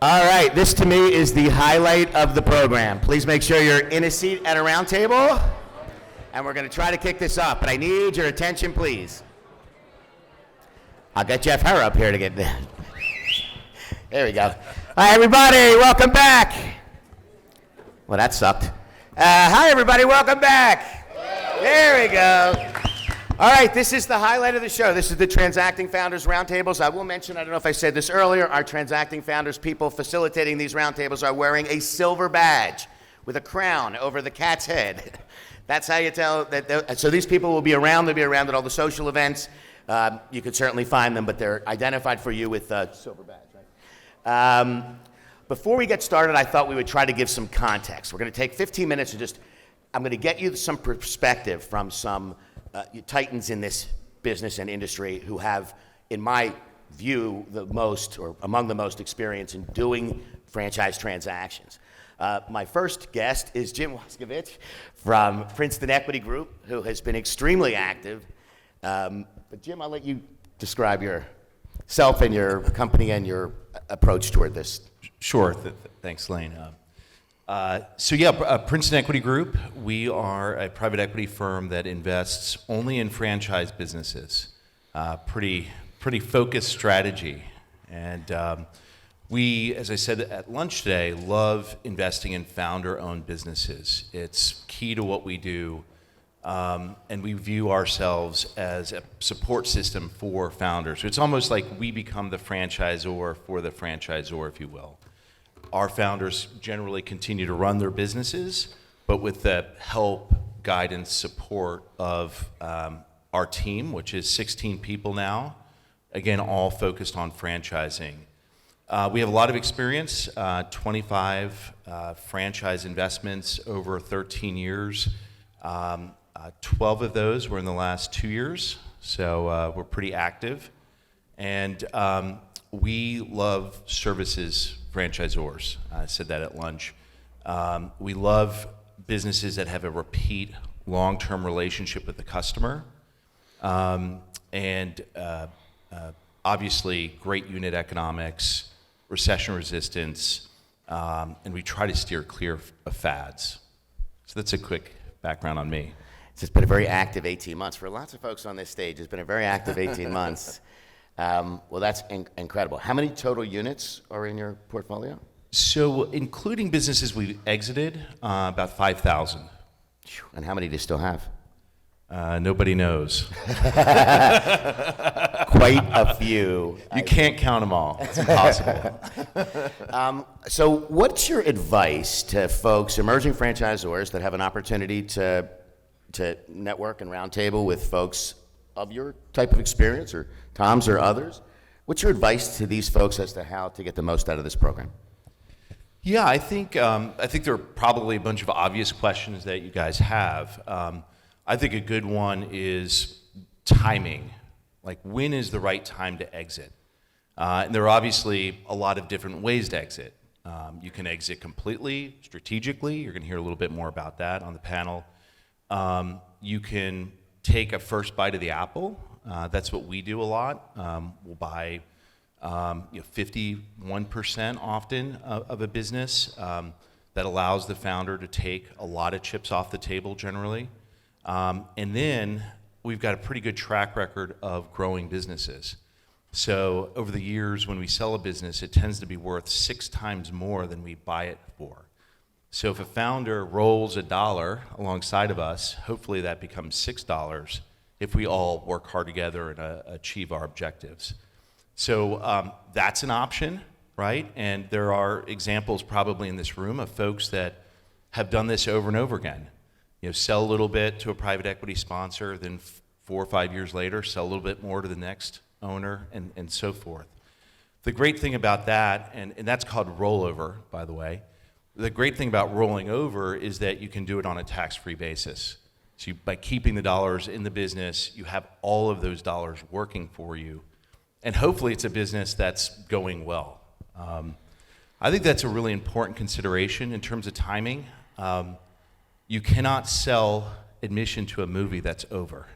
All right, this to me is the highlight of the program. Please make sure you're in a seat at a round table, and we're going to try to kick this off, but I need your attention, please. I'll get Jeff Herr up here to get there. There we go. Hi, everybody, welcome back. Well, that sucked. Hi, everybody, welcome back. There we go. All right, this is the highlight of the show. This is the Transacting Founders Roundtables. I will mention, I don't know if I said this earlier, our Transacting Founders people facilitating these roundtables are wearing a silver badge with a crown over the cat's head. That's how you tell that. So these people will be around. They'll be around at all the social events. You could certainly find them, but they're identified for you with a silver badge, right? Before we get started, I thought we would try to give some context. We're going to take 15 minutes and I'm going to get you some perspective from some titans in this business and industry who have, in my view, the most or among the most experience in doing franchise transactions. My first guest is Jim Waskovich from Princeton Equity Group, who has been extremely active. But Jim, I'll let you describe yourself and your company and your approach toward this. Sure. Thanks, Lane. Princeton Equity Group, we are a private equity firm that invests only in franchise businesses. Pretty focused strategy. And we, as I said at lunch today, love investing in founder-owned businesses. It's key to what we do. And we view ourselves as a support system for founders. So it's almost like we become the franchisor for the franchisor, if you will. Our founders generally continue to run their businesses, but with the help, guidance, support of our team, which is 16 people now, again, all focused on franchising. We have a lot of experience, 25 franchise investments over 13 years. 12 of those were in the last 2 years, so we're pretty active. And we love services franchisors. I said that at lunch. We love businesses that have a repeat long-term relationship with the customer. Obviously, great unit economics, recession resistance, and we try to steer clear of fads. So that's a quick background on me. It's been a very active 18 months. For lots of folks on this stage, it's been a very active 18 months. Well, that's incredible. How many total units are in your portfolio? So, including businesses we've exited, about 5,000. And how many do you still have? Nobody knows. Quite a few. You can't count them all. It's impossible. So what's your advice to folks, emerging franchisors that have an opportunity to network and roundtable with folks of your type of experience, or Tom's or others? What's your advice to these folks as to how to get the most out of this program? Yeah, I think there are probably a bunch of obvious questions that you guys have. I think a good one is timing. Like, when is the right time to exit? And there are obviously a lot of different ways to exit. You can exit completely, strategically. You're going to hear a little bit more about that on the panel. You can take a first bite of the apple. That's what we do a lot. We'll buy 51% often of a business. That allows the founder to take a lot of chips off the table generally. And then we've got a pretty good track record of growing businesses. So over the years, when we sell a business, it tends to be worth 6 times more than we buy it for. So if a founder rolls $1 alongside of us, hopefully that becomes $6 if we all work hard together and achieve our objectives. So that's an option, right? And there are examples probably in this room of folks that have done this over and over again. Sell a little bit to a private equity sponsor, then 4 or 5 years later, sell a little bit more to the next owner, and so forth. The great thing about that, and that's called rollover, by the way, the great thing about rolling over is that you can do it on a tax-free basis. So by keeping the dollars in the business, you have all of those dollars working for you, and hopefully it's a business that's going well. I think that's a really important consideration in terms of timing. You cannot sell admission to a movie that's over,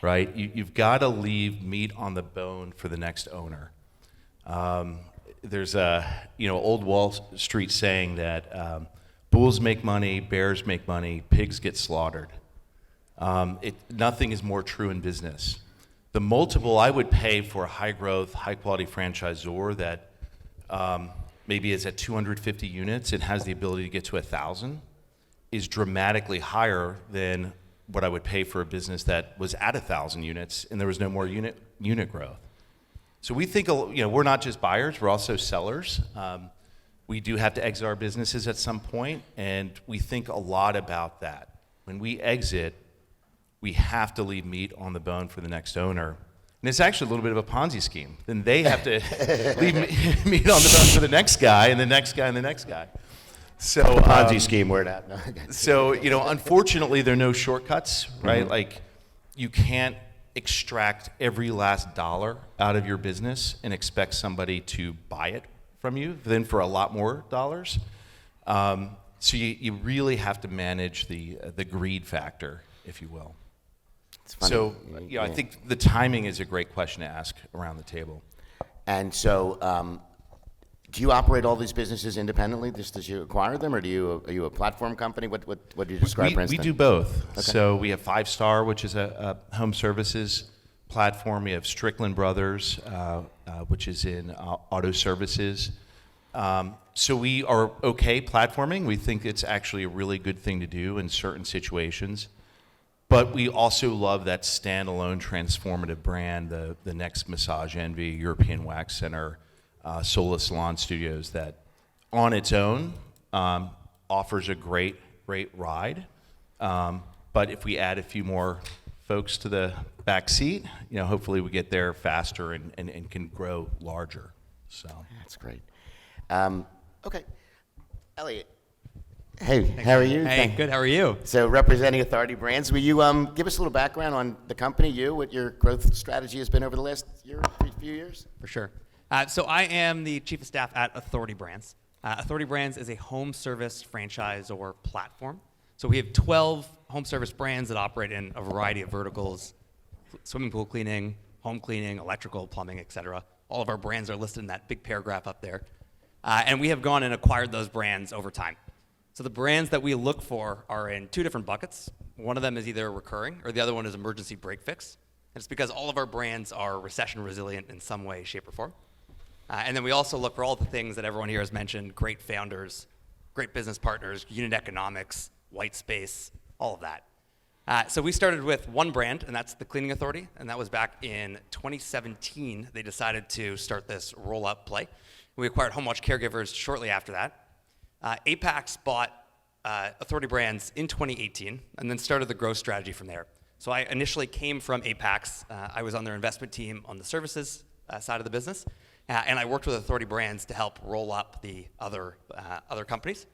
right? You've got to leave meat on the bone for the next owner. there's a old Wall Street saying that bulls make money, bears make money, pigs get slaughtered. Nothing is more true in business. The multiple I would pay for a high-growth, high-quality franchisor that maybe is at 250 units and has the ability to get to 1,000 is dramatically higher than what I would pay for a business that was at 1,000 units and there was no more unit growth. So we think, we're not just buyers, we're also sellers. We do have to exit our businesses at some point, and we think a lot about that. When we exit, we have to leave meat on the bone for the next owner. And it's actually a little bit of a Ponzi scheme. Then they have to leave meat on the bone for the next guy, and the next guy, and the next guy. So Ponzi scheme, word out. No. So, unfortunately, there are no shortcuts, right? Mm-hmm. Like, you can't extract every last dollar out of your business and expect somebody to buy it from you, then for a lot more dollars. So you really have to manage the greed factor, if you will. It's funny. So, I think the timing is a great question to ask around the table. And so, do you operate all these businesses independently, just as you acquire them, or are you a platform company? What do you describe Princeton? We do both. Okay. So we have 5 Star, which is a home services platform. We have Strickland Brothers, which is in auto services. So we are okay platforming. We think it's actually a really good thing to do in certain situations. But we also love that standalone transformative brand, the Next Massage Envy, European Wax Center, Sola Salon Studios, that on its own offers a great ride. But if we add a few more folks to the back seat, hopefully we get there faster and can grow larger. So That's great. Okay, Elliot. Hey, how are you? Hey, good. How are you? So, representing Authority Brands, will you give us a little background on the company, what your growth strategy has been over the last few years? For sure. So I am the chief of staff at Authority Brands. Authority Brands is a home service franchise or platform. So we have 12 home service brands that operate in a variety of verticals: swimming pool cleaning, home cleaning, electrical, plumbing, etc. All of our brands are listed in that big paragraph up there. And we have gone and acquired those brands over time. So the brands that we look for are in 2 different buckets. One of them is either recurring, or the other one is emergency break fix. And it's because all of our brands are recession resilient in some way, shape, or form. And then we also look for all the things that everyone here has mentioned: great founders, great business partners, unit economics, white space, all of that. So we started with one brand, and that's the Cleaning Authority, and that was back in 2017. They decided to start this roll-up play. We acquired Home Watch Caregivers shortly after that. Apex bought Authority Brands in 2018 and then started the growth strategy from there. So I initially came from Apex. I was on their investment team on the services side of the business, and I worked with Authority Brands to help roll up the other companies.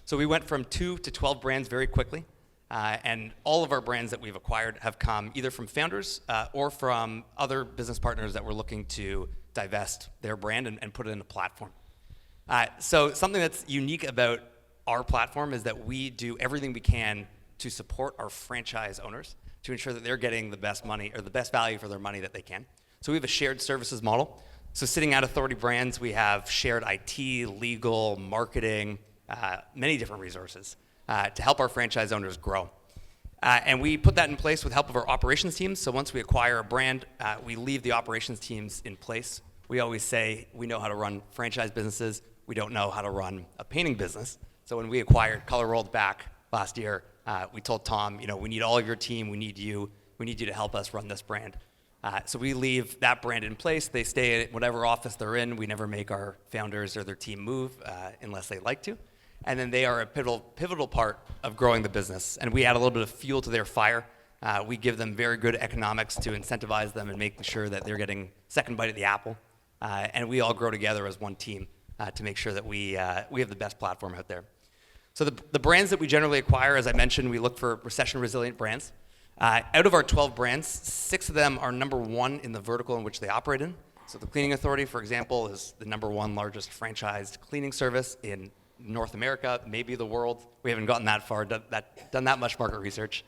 So we went from 2 to 12 brands very quickly, and all of our brands that we've acquired have come either from founders or from other business partners that were looking to divest their brand and put it in a platform. So something that's unique about our platform is that we do everything we can to support our franchise owners to ensure that they're getting the best money or the best value for their money that they can. So we have a shared services model. So sitting at Authority Brands, we have shared IT, legal, marketing, many different resources to help our franchise owners grow. And we put that in place with help of our operations teams. So once we acquire a brand, we leave the operations teams in place. We always say we know how to run franchise businesses. We don't know how to run a painting business. So when we acquired Color World back last year, we told Tom, we need all of your team. We need you to help us run this brand. So we leave that brand in place. They stay at whatever office they're in. We never make our founders or their team move unless they like to. And then they are a pivotal part of growing the business. And we add a little bit of fuel to their fire. We give them very good economics to incentivize them and making sure that they're getting second bite at the apple. And we all grow together as one team to make sure that we have the best platform out there. So the brands that we generally acquire, as I mentioned, we look for recession-resilient brands. Out of our 12 brands, 6 of them are number 1 in the vertical in which they operate in. So the Cleaning Authority, for example, is the number 1 largest franchised cleaning service in North America, maybe the world. We haven't gotten that far, done that much market research.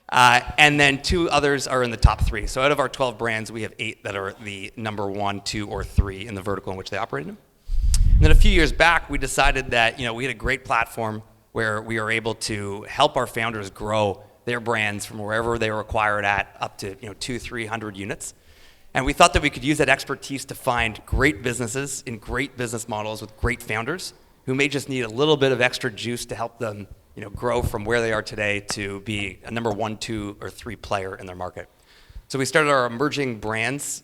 And then 2 others are in the top 3. So out of our 12 brands, we have 8 that are the number 1, 2, or 3 in the vertical in which they operate in. And then a few years back, we decided that we had a great platform where we were able to help our founders grow their brands from wherever they were acquired at up to 200-300 units. And we thought that we could use that expertise to find great businesses in great business models with great founders who may just need a little bit of extra juice to help them grow from where they are today to be a number 1, 2, or 3 player in their market. So we started our emerging brands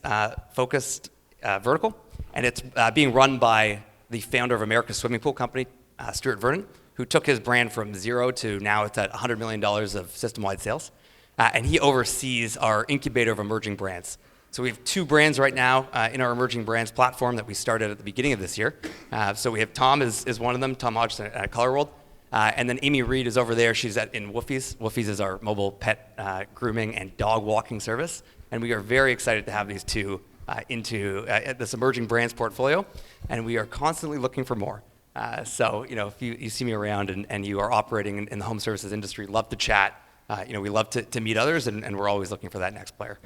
focused vertical, and it's being run by the founder of America's Swimming Pool Company, Stuart Vernon, who took his brand from 0 to now it's at $100 million of system-wide sales. And he oversees our incubator of emerging brands. So we have 2 brands right now in our emerging brands platform that we started at the beginning of this year. So we have Tom is one of them, Tom Hodgson at Color World. And then Amy Reed is over there. She's in Woofie's. Woofie's is our mobile pet grooming and dog walking service. And we are very excited to have these 2 into this emerging brands portfolio, and we are constantly looking for more. So if you see me around and you are operating in the home services industry, love to chat. We love to meet others, and we're always looking for that next player.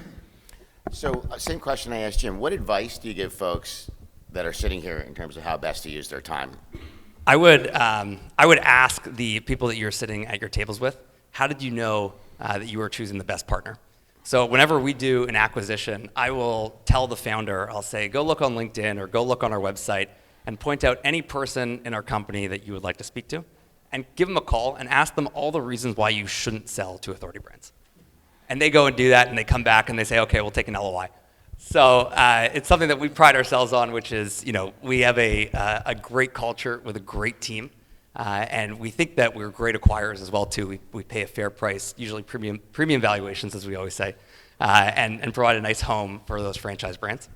So same question I asked Jim. What advice do you give folks that are sitting here in terms of how best to use their time? I would ask the people that you're sitting at your tables with, how did you know that you were choosing the best partner? So whenever we do an acquisition, I will tell the founder, I'll say, go look on LinkedIn or go look on our website and point out any person in our company that you would like to speak to and give them a call and ask them all the reasons why you shouldn't sell to Authority Brands. And they go and do that and they come back and they say, okay, we'll take an LOI. So it's something that we pride ourselves on, which is, we have a great culture with a great team. And we think that we're great acquirers as well too. We pay a fair price, usually premium valuations, as we always say, and provide a nice home for those franchise brands.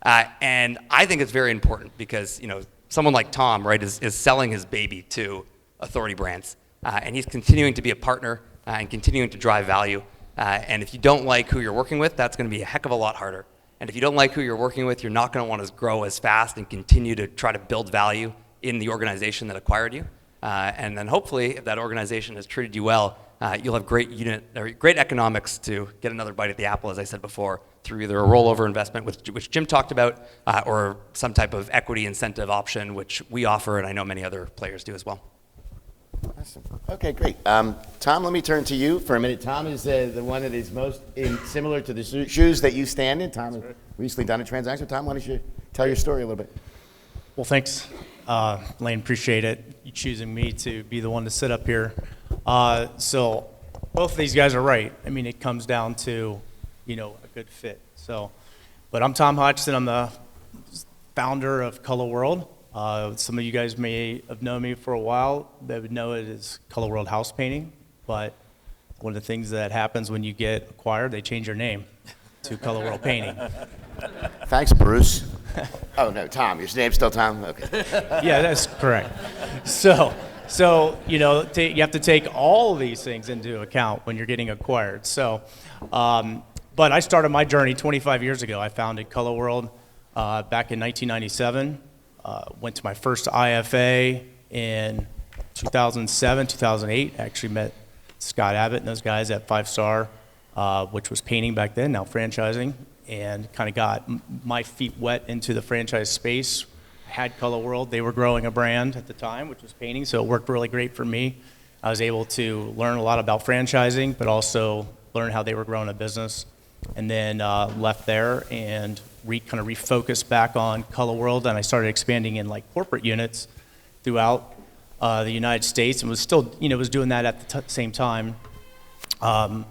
And I think it's very important because someone like Tom, right, is selling his baby to Authority Brands, and he's continuing to be a partner and continuing to drive value. And if you don't like who you're working with, that's going to be a heck of a lot harder. And if you don't like who you're working with, you're not going to want to grow as fast and continue to try to build value in the organization that acquired you. And then hopefully, if that organization has treated you well, you'll have great economics to get another bite at the apple, as I said before, through either a rollover investment, which Jim talked about, or some type of equity incentive option, which we offer, and I know many other players do as well. Awesome. Okay, great. Tom, let me turn to you for a minute. Tom is the one that is most similar to the shoes that you stand in. Tom has recently done a transaction. Tom, why don't you tell your story a little bit? Well, thanks, Lane. Appreciate it. You choosing me to be the one to sit up here. So both of these guys are right. I mean, it comes down to, a good fit. So, but I'm Tom Hodgson. I'm the founder of Color World. Some of you guys may have known me for a while. They would know it as Color World House Painting. But one of the things that happens when you get acquired, they change your name to Color World Painting. Thanks, Bruce. Oh, no, Tom. Your name's still Tom? Okay. Yeah, that's correct. So you have to take all of these things into account when you're getting acquired. So, but I started my journey 25 years ago. I founded Color World back in 1997. Went to my first IFA in 2007, 2008. I actually met Scott Abbott and those guys at 5 Star, which was painting back then, now franchising, and kind of got my feet wet into the franchise space. I had Color World. They were growing a brand at the time, which was painting, so it worked really great for me. I was able to learn a lot about franchising, but also learn how they were growing a business. And then left there and kind of refocused back on Color World, and I started expanding in like corporate units throughout the United States, and was still was doing that at the same time. And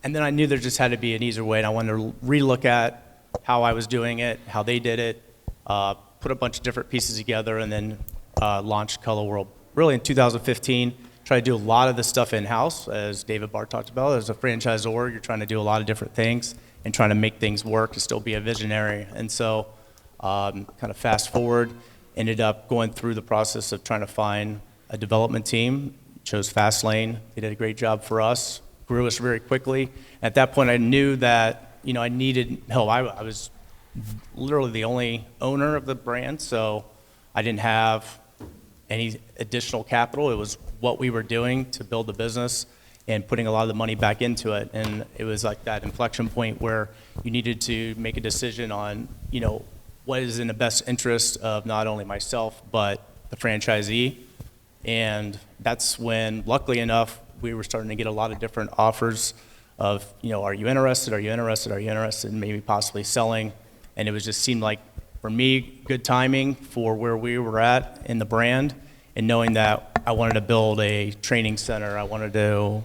then I knew there just had to be an easier way, and I wanted to relook at how I was doing it, how they did it, put a bunch of different pieces together, and then launched Color World. Really in 2015, tried to do a lot of this stuff in-house, as David Barr talked about. As a franchisor, you're trying to do a lot of different things and trying to make things work to still be a visionary. And so kind of fast forward, ended up going through the process of trying to find a development team, chose Fastlane. They did a great job for us, grew us very quickly. At that point, I knew that I needed help. I was literally the only owner of the brand, so I didn't have any additional capital. It was what we were doing to build the business and putting a lot of the money back into it. And it was like that inflection point where you needed to make a decision on, what is in the best interest of not only myself, but the franchisee. And that's when, luckily enough, we were starting to get a lot of different offers of, are you interested, are you interested, are you interested in maybe possibly selling? And it was just seemed like, for me, good timing for where we were at in the brand, and knowing that I wanted to build a training center, I wanted to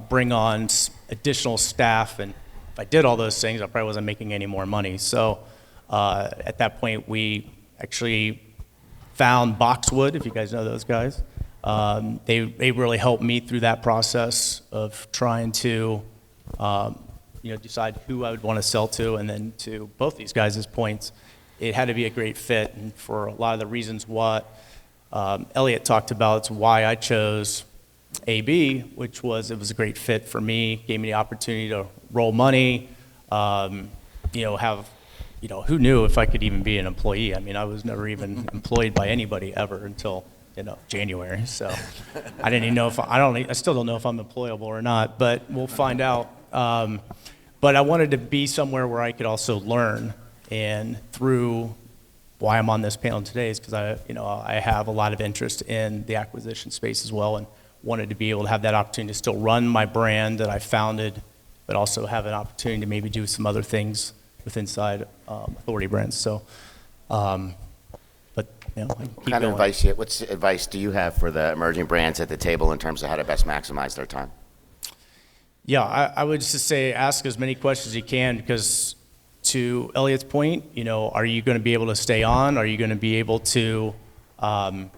bring on additional staff, and if I did all those things, I probably wasn't making any more money. So at that point, we actually found Boxwood, if you guys know those guys. They really helped me through that process of trying to decide who I would want to sell to, and then to both these guys' points, it had to be a great fit. And for a lot of the reasons what Elliot talked about, it's why I chose AB, which was, it was a great fit for me, gave me the opportunity to roll money, who knew if I could even be an employee? I mean, I was never even employed by anybody ever until, January. So I didn't even know I still don't know if I'm employable or not, but we'll find out. But I wanted to be somewhere where I could also learn, and through why I'm on this panel today is because I have a lot of interest in the acquisition space as well, and wanted to be able to have that opportunity to still run my brand that I founded, but also have an opportunity to maybe do some other things with inside Authority Brands. So, What advice do you have for the emerging brands at the table in terms of how to best maximize their time? Yeah, I would just say ask as many questions as you can, because to Elliot's point, are you going to be able to stay on? Are you going to be able to, they're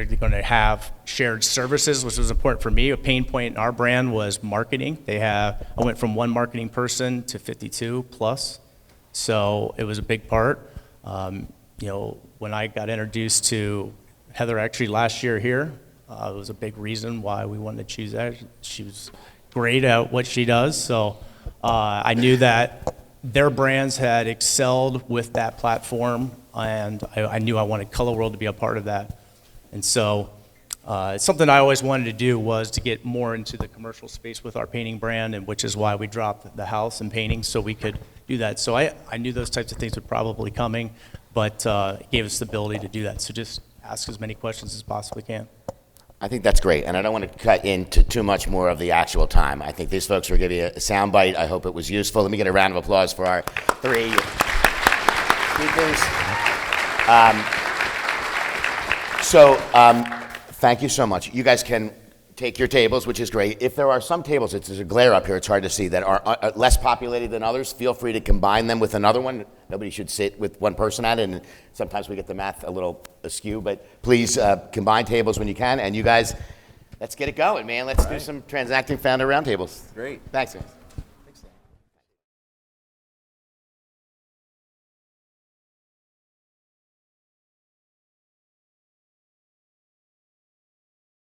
going to have shared services, which was important for me. A pain point in our brand was marketing. I went from one marketing person to 52 plus, so it was a big part. When I got introduced to Heather actually last year here, it was a big reason why we wanted to choose that. She was great at what she does, so I knew that their brands had excelled with that platform, and I knew I wanted Color World to be a part of that. And so something I always wanted to do was to get more into the commercial space with our painting brand, and which is why we dropped the house and painting, so we could do that. So I knew those types of things were probably coming, but it gave us the ability to do that. So just ask as many questions as possibly can. I think that's great, and I don't want to cut into too much more of the actual time. I think these folks were giving you a sound bite. I hope it was useful. Let me get a round of applause for our three speakers. Thank you so much. You guys can take your tables, which is great. If there are some tables, there's a glare up here, it's hard to see, that are less populated than others, feel free to combine them with another one. Nobody should sit with one person at it, and sometimes we get the math a little askew, but please combine tables when you can. And you guys, let's get it going, man. Let's do some Transacting Founder Roundtables. Great. Thanks, guys.